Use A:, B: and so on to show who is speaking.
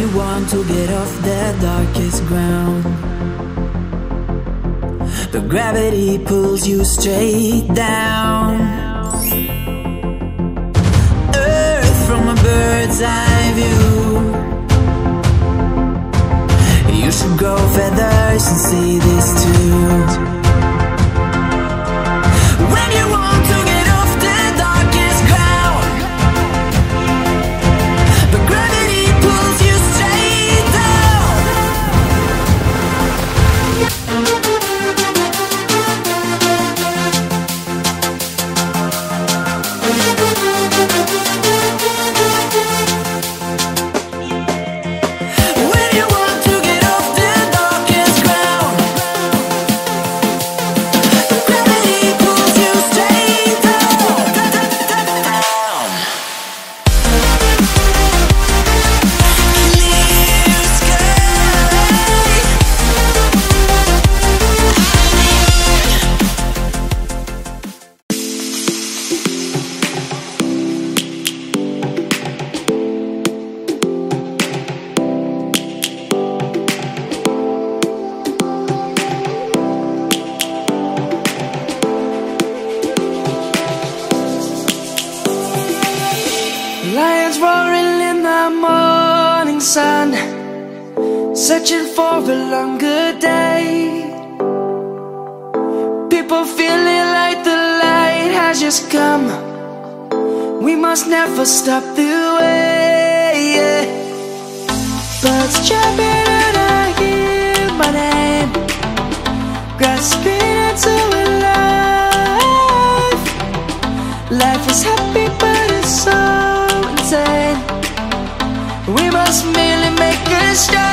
A: you want to get off the darkest ground, but gravity pulls you straight down. Earth from a bird's eye view. You should grow feathers and see this too. When you want to get off the darkest ground, but gravity pulls you straight down. When you want to get off the darkest ground, but gravity pulls you straight down. Clear sky.
B: Lions roaring in the morning sun, searching for a longer day. People feeling like the light has just come. We must never stop the way. Birds chirping and I hear my name, grasping into a life. Life is happy but it's so insane. We must merely make a start.